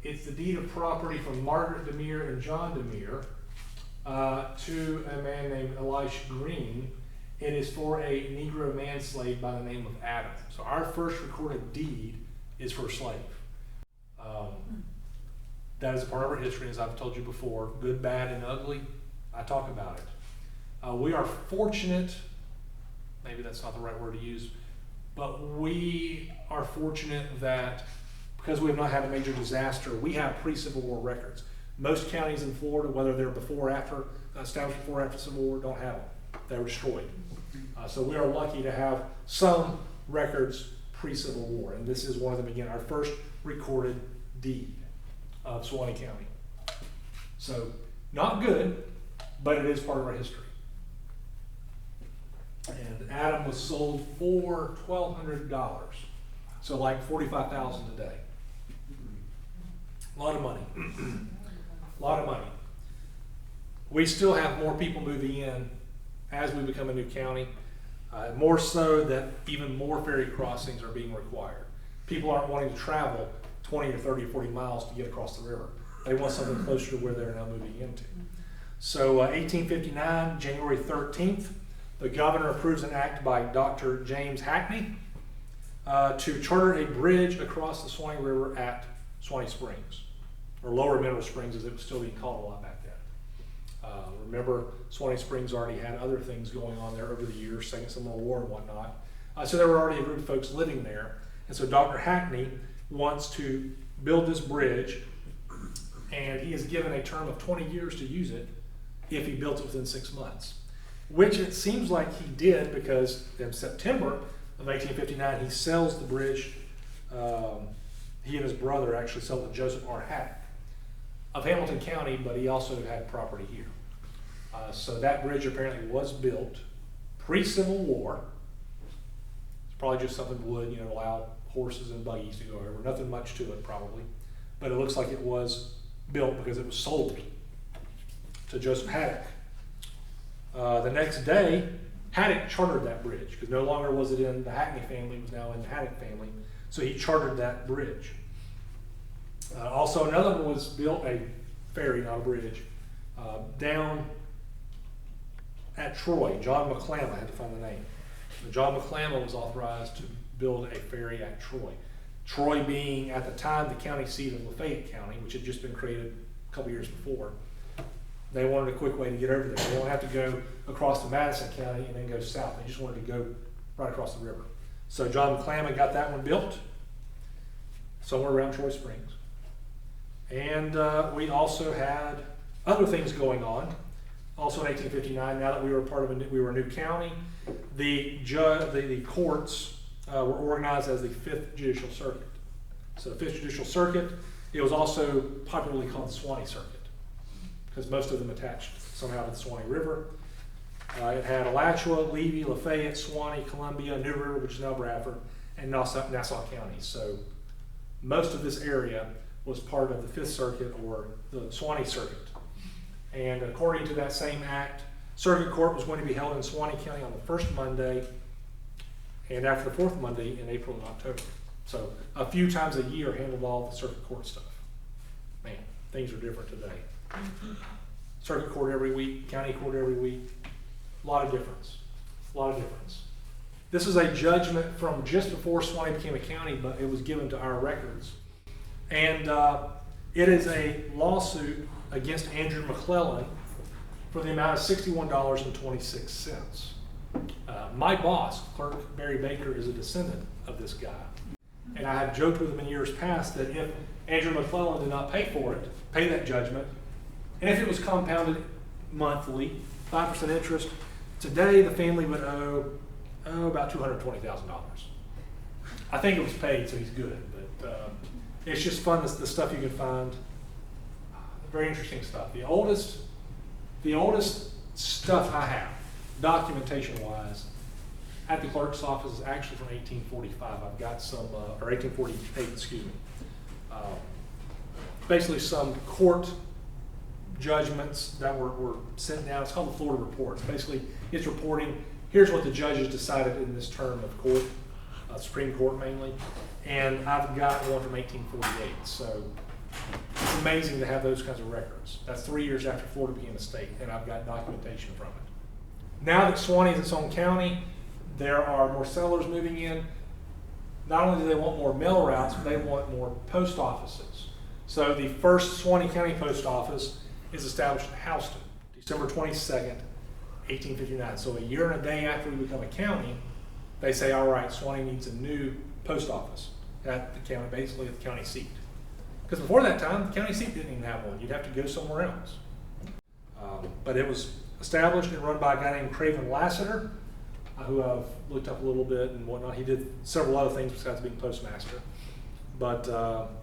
It's the deed of property from Margaret Demere and John Demere to a man named Elisha Green. It is for a Negro man slave by the name of Adam. So our first recorded deed is for a slave. That is a part of our history, as I've told you before, good, bad, and ugly. I talk about it. We are fortunate, maybe that's not the right word to use, but we are fortunate that because we have not had a major disaster, we have pre-Civil War records. Most counties in Florida, whether they're before or after, established before or after Civil War, don't have them. They were destroyed. So we are lucky to have some records pre-Civil War, and this is one of them again, our first recorded deed of Suwannee County. So not good, but it is part of our history. And Adam was sold for $1,200, so like $45,000 today. A lot of money. A lot of money. We still have more people moving in as we become a new county, more so that even more ferry crossings are being required. People aren't wanting to travel 20 or 30 or 40 miles to get across the river. They want something closer to where they're now moving into. So 1859, January 13th, the governor approves an act by Dr. James Hackney to charter a bridge across the Suwannee River at Suwannee Springs, or Lower Mineral Springs as it was still being called a lot back then. Remember, Suwannee Springs already had other things going on there over the years, Second Seminole War and whatnot. So there were already a group of folks living there. And so Dr. Hackney wants to build this bridge, and he is given a term of 20 years to use it if he builds it within 6 months, which it seems like he did, because in September of 1859, he sells the bridge. He and his brother actually sell it to Joseph R. Haddock of Hamilton County, but he also had property here. So that bridge apparently was built pre-Civil War. It's probably just something wood, allow horses and buggies to go over. Nothing much to it probably, but it looks like it was built because it was sold to Joseph Haddock. The next day, Haddock chartered that bridge because no longer was it in the Hackney family, it was now in the Haddock family. So he chartered that bridge. Also, another one was built, a ferry, not a bridge, down at Troy. John McClama, I had to find the name. John McClama was authorized to build a ferry at Troy. Troy being, at the time, the county seat of Lafayette County, which had just been created a couple years before. They wanted a quick way to get over there. They don't have to go across to Madison County and then go south. They just wanted to go right across the river. So John McClama got that one built somewhere around Troy Springs. And we also had other things going on. Also in 1859, now that we were we were a new county, the courts were organized as the 5th Judicial Circuit. So the 5th Judicial Circuit, it was also popularly called the Suwannee Circuit, because most of them attached somehow to the Suwannee River. It had Alachua, Levy, Lafayette, Suwannee, Columbia, New River, which is now Bradford, and Nassau County. So most of this area was part of the 5th Circuit, or the Suwannee Circuit. And according to that same act, circuit court was going to be held in Suwannee County on the first Monday, and after the fourth Monday in April and October. So a few times a year handled all the circuit court stuff. Man, things are different today. Circuit court every week, county court every week. A lot of difference. A lot of difference. This is a judgment from just before Suwannee became a county, but it was given to our records. And it is a lawsuit against Andrew McClellan for the amount of $61.26. My boss, Clerk Barry Baker, is a descendant of this guy. And I have joked with him in years past that if Andrew McClellan did not pay that judgment, and if it was compounded monthly, 5% interest, today the family would owe about $220,000. I think it was paid, so he's good, but it's just fun, the stuff you can find. Very interesting stuff. The oldest stuff I have, documentation-wise, at the clerk's office is actually from 1845. I've got some, or 1848, excuse me. Basically some court judgments that were sent down. It's called the Florida Reports. Basically, it's reporting, here's what the judges decided in this term of court, Supreme Court mainly. And I've got one from 1848. So it's amazing to have those kinds of records. That's 3 years after Florida became a state, and I've got documentation from it. Now that Suwannee is its own county, there are more settlers moving in. Not only do they want more mail routes, but they want more post offices. So the first Suwannee County post office is established in Houston, December 22nd, 1859. So a year and a day after we become a county, they say, all right, Suwannee needs a new post office at the county, basically at the county seat. Because before that time, the county seat didn't even have one. You'd have to go somewhere else. But it was established and run by a guy named Craven Lassiter, who I've looked up a little bit and whatnot. He did several other things besides being postmaster. But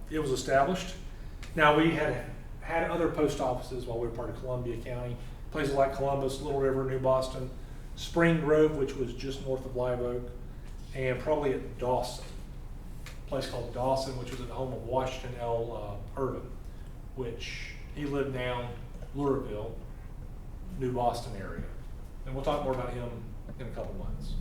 it was established. Now, we had other post offices while we were part of Columbia County. Places like Columbus, Little River, New Boston, Spring Grove, which was just north of Live Oak, and probably at Dawson. A place called Dawson, which was at the home of Washington L. Irvin, which he lived down Louisville, New Boston area. And we'll talk more about him in a couple months.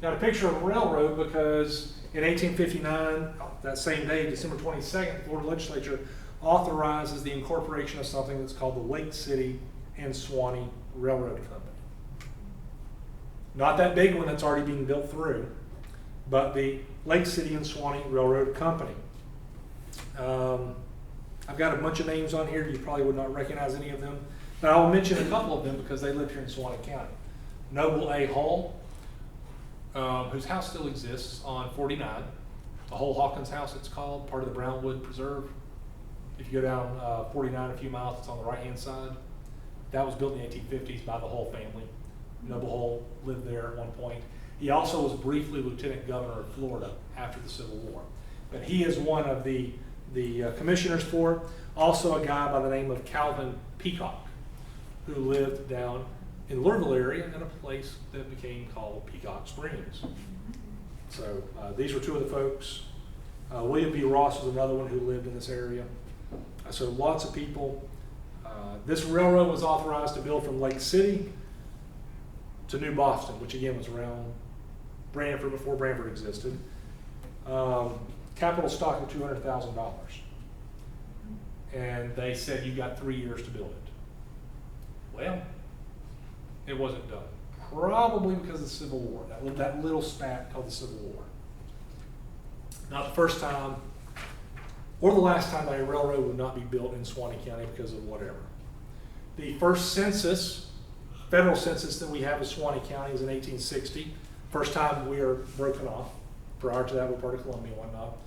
Got a picture of a railroad because in 1859, that same day, December 22nd, the Florida legislature authorizes the incorporation of something that's called the Lake City and Suwannee Railroad Company. Not that big one that's already being built through, but the Lake City and Suwannee Railroad Company. I've got a bunch of names on here. You probably would not recognize any of them, but I'll mention a couple of them because they live here in Suwannee County. Noble A. Hull, whose house still exists on 49. The Hull Hawkins House, it's called, part of the Brownwood Preserve. If you go down 49 a few miles, it's on the right-hand side. That was built in the 1850s by the Hull family. Noble Hull lived there at one point. He also was briefly lieutenant governor of Florida after the Civil War. But he is one of the commissioners for it. Also a guy by the name of Calvin Peacock, who lived down in the Louisville area in a place that became called Peacock Springs. So these were two of the folks. William B. Ross was another one who lived in this area. So lots of people. This railroad was authorized to build from Lake City to New Boston, which again was around Branford, before Branford existed. Capital stock of $200,000. And they said you got 3 years to build it. Well, it wasn't done. Probably because of the Civil War, that little spat called the Civil War. Not the first time or the last time that a railroad would not be built in Suwannee County because of whatever. The first census, federal census that we have in Suwannee County is in 1860. First time we are broken off. Prior to that, we're part of Columbia and whatnot.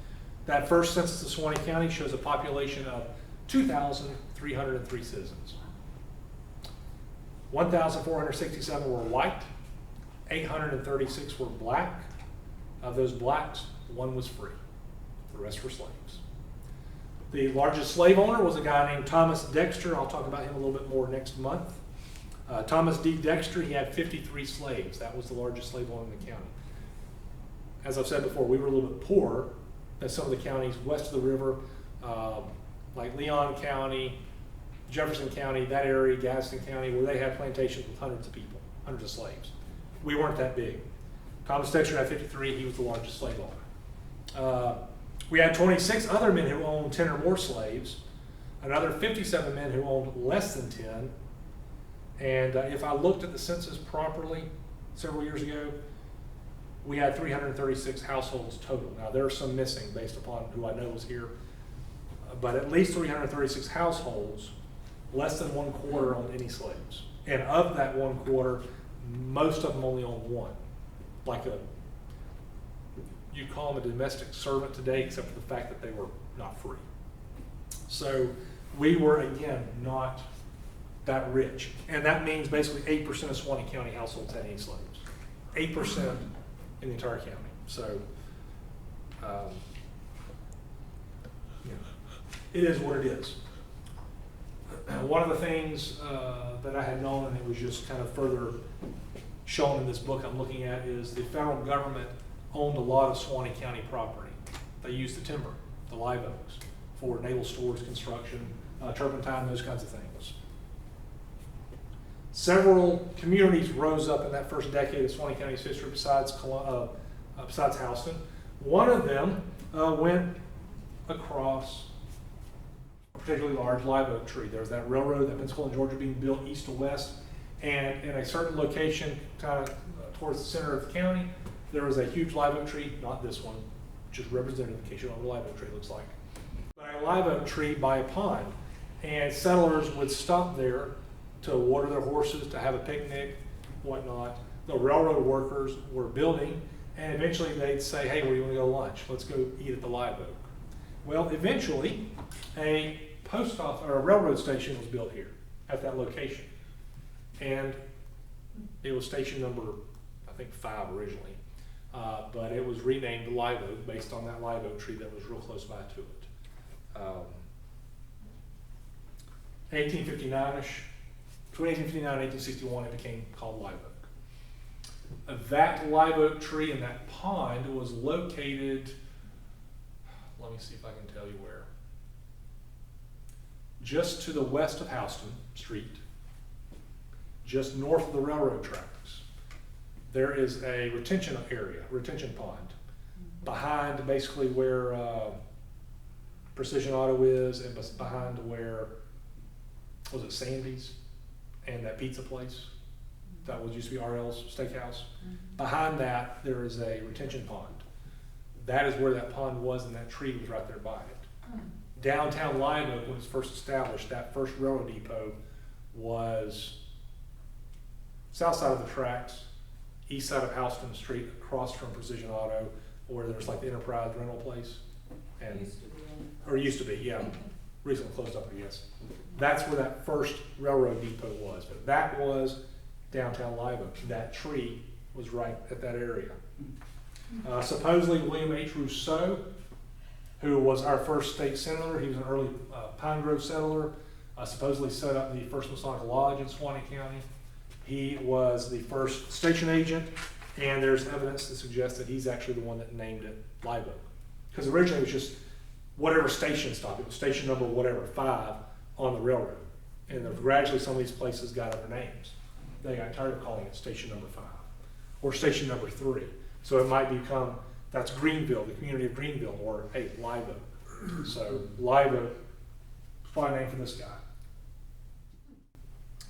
That first census of Suwannee County shows a population of 2,303 citizens. 1,467 were white, 836 were black. Of those blacks, one was free. The rest were slaves. The largest slave owner was a guy named Thomas Dexter. I'll talk about him a little bit more next month. Thomas D. Dexter, he had 53 slaves. That was the largest slave owner in the county. As I've said before, we were a little bit poorer than some of the counties west of the river, like Leon County, Jefferson County, that area, Gadsden County, where they had plantations with hundreds of people, hundreds of slaves. We weren't that big. Thomas Dexter had 53, he was the largest slave owner. We had 26 other men who owned 10 or more slaves, another 57 men who owned less than 10, and if I looked at the census properly several years ago, we had 336 households total. Now there are some missing based upon who I know was here, but at least 336 households, less than 1/4 owned any slaves. And of that 1/4, most of them only owned one. You'd call them a domestic servant today, except for the fact that they were not free. So we were, again, not that rich. And that means basically 8% of Suwannee County households had any slaves. 8% in the entire county. So it is what it is. One of the things that I had known, and it was just kind of further shown in this book I'm looking at, is the federal government owned a lot of Suwannee County property. They used the timber, the live oaks, for naval stores, construction, turpentine, those kinds of things. Several communities rose up in that first decade of Suwannee County's history besides Houston. One of them went across a particularly large live oak tree. There was that railroad, that Pensacola, Georgia, being built east to west, and in a certain location, kind of towards the center of the county, there was a huge live oak tree, not this one, just representative in case you don't know what a live oak tree looks like, but a live oak tree by a pond, and settlers would stop there to water their horses, to have a picnic, whatnot. The railroad workers were building, and eventually they'd say, hey, where do you want to go to lunch? Let's go eat at the live oak. Well, eventually, a post office or a railroad station was built here at that location. And it was station number, I think, 5 originally. But it was renamed the Live Oak based on that live oak tree that was real close by to it. 1859-ish, between 1859 and 1861, it became called Live Oak. That live oak tree in that pond was located, let me see if I can tell you where, just to the west of Houston Street, just north of the railroad tracks. There is a retention pond, behind basically where Precision Auto is, and behind where, was it Sandy's and that pizza place that was used to be RL's Steakhouse. Behind that, there is a retention pond. That is where that pond was, and that tree was right there by it. Downtown Live Oak, when it was first established, that first railroad depot was south side of the tracks, east side of Houston Street, across from Precision Auto, where there's like the Enterprise rental place. And used to be, yeah. Recently closed up, I guess. That's where that first railroad depot was. But that was downtown Live Oak. That tree was right at that area. Supposedly William H. Rousseau, who was our first state senator, he was an early Pine Grove settler, supposedly set up the first Masonic Lodge in Suwannee County. He was the first station agent, and there's evidence to suggest that he's actually the one that named it Live Oak. Because originally it was just whatever station stop, it was station number whatever, 5 on the railroad. And then gradually some of these places got other names. They got tired of calling it station number 5 or station number 3. So it might become, that's Greenville, the community of Greenville, or hey, Live Oak. So Live Oak, fine name for this guy.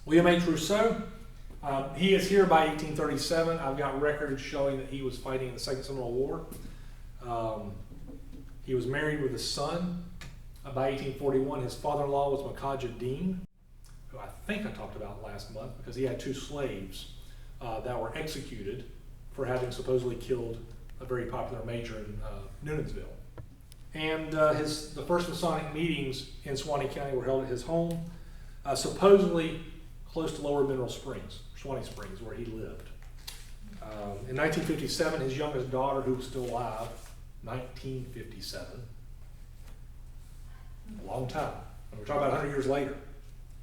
William H. Rousseau, he is here by 1837. I've got records showing that he was fighting in the Second Seminole War. He was married with a son. By 1841, his father-in-law was Makaja Dean, who I think I talked about last month, because he had 2 slaves that were executed for having supposedly killed a very popular major in Newnansville. And the first Masonic meetings in Suwannee County were held at his home. Supposedly, close to Lower Mineral Springs, Suwannee Springs, where he lived. In 1957, his youngest daughter, who was still alive, 1957, a long time. And we're talking about 100 years later.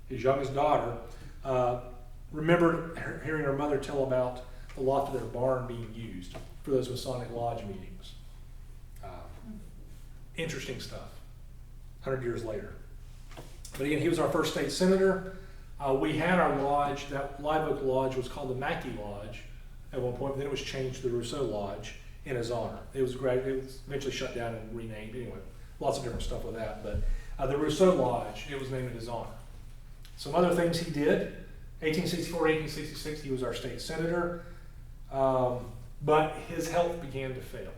His youngest daughter remembered hearing her mother tell about the loft of their barn being used for those Masonic Lodge meetings. Interesting stuff, 100 years later. But again, he was our first state senator. We had our lodge, that Live Oak Lodge was called the Mackey Lodge at one point, but then it was changed to the Rousseau Lodge in his honor. It was eventually shut down and renamed. Anyway, lots of different stuff with that. But the Rousseau Lodge, it was named in his honor. Some other things he did, 1864, 1866, he was our state senator, but his health began to fail.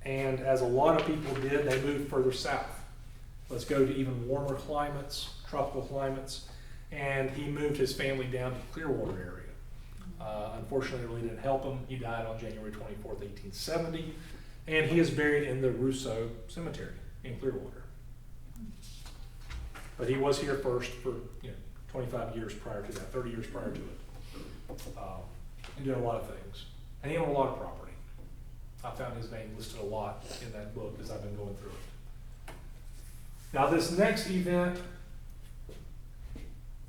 And as a lot of people did, they moved further south. Let's go to even warmer climates, tropical climates, and he moved his family down to the Clearwater area. Unfortunately, it really didn't help him. He died on January 24th, 1870, and he is buried in the Rousseau Cemetery in Clearwater. But he was here first for 25 years prior to that, 30 years prior to it, and doing a lot of things. And he owned a lot of property. I found his name listed a lot in that book as I've been going through it. Now this next event,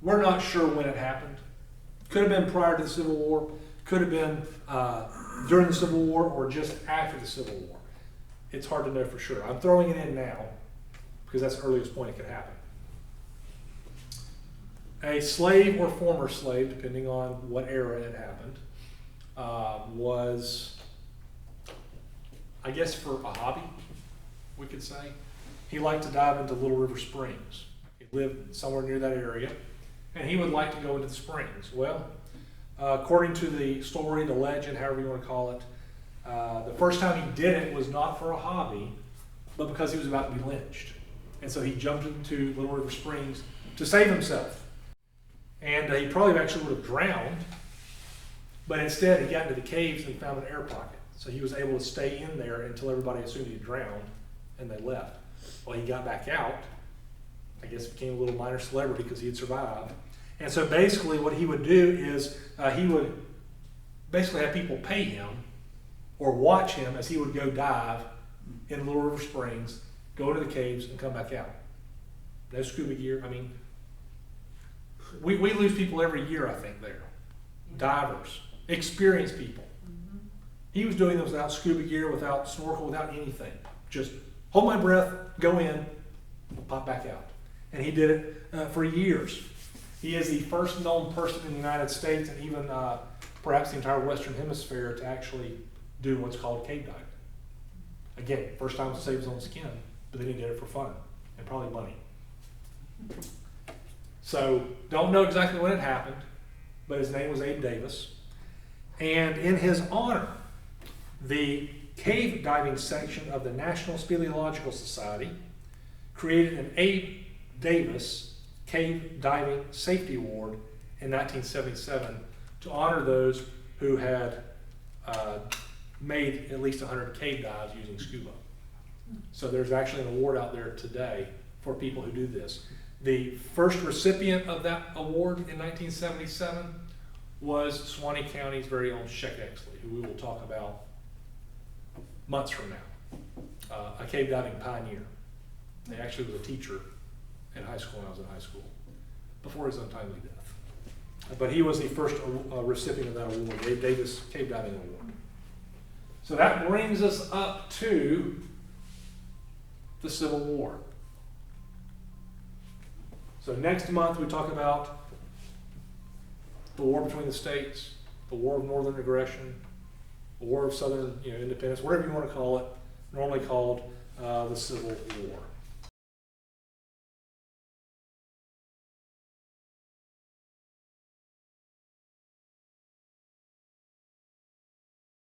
we're not sure when it happened. Could have been prior to the Civil War, could have been during the Civil War, or just after the Civil War. It's hard to know for sure. I'm throwing it in now because that's the earliest point it could happen. A slave or former slave, depending on what era it happened, was, I guess, for a hobby, we could say. He liked to dive into Little River Springs. He lived somewhere near that area, and he would like to go into the springs. Well, according to the story, the legend, however you want to call it, the first time he did it was not for a hobby, but because he was about to be lynched. And so he jumped into Little River Springs to save himself. And he probably actually would have drowned, but instead he got into the caves and found an air pocket. So he was able to stay in there until everybody assumed he had drowned, and they left. Well, he got back out, I guess became a little minor celebrity because he had survived. And so basically what he would do is he would basically have people pay him or watch him as he would go dive in Little River Springs, go into the caves, and come back out. No scuba gear. I mean, we lose people every year, I think, there. Divers, experienced people. He was doing those without scuba gear, without snorkel, without anything. Just hold my breath, go in, pop back out. And he did it for years. He is the first known person in the United States, and even perhaps the entire Western Hemisphere, to actually do what's called cave diving. Again, first time to save his own skin, but then he did it for fun and probably money. So, don't know exactly when it happened, but his name was Abe Davis. And in his honor, the cave diving section of the National Speleological Society created an Abe Davis Cave Diving Safety Award in 1977 to honor those who had made at least 100 cave dives using scuba. So there's actually an award out there today for people who do this. The first recipient of that award in 1977 was Suwannee County's very own Sheck Exley, who we will talk about months from now, a cave diving pioneer. He actually was a teacher in high school when I was in high school, before his untimely death. But he was the first recipient of that award, the Abe Davis Cave Diving Award. So that brings us up to the Civil War. So next month we talk about the war between the states, the War of Northern Aggression, the War of Southern Independence, whatever you want to call it, normally called the Civil War.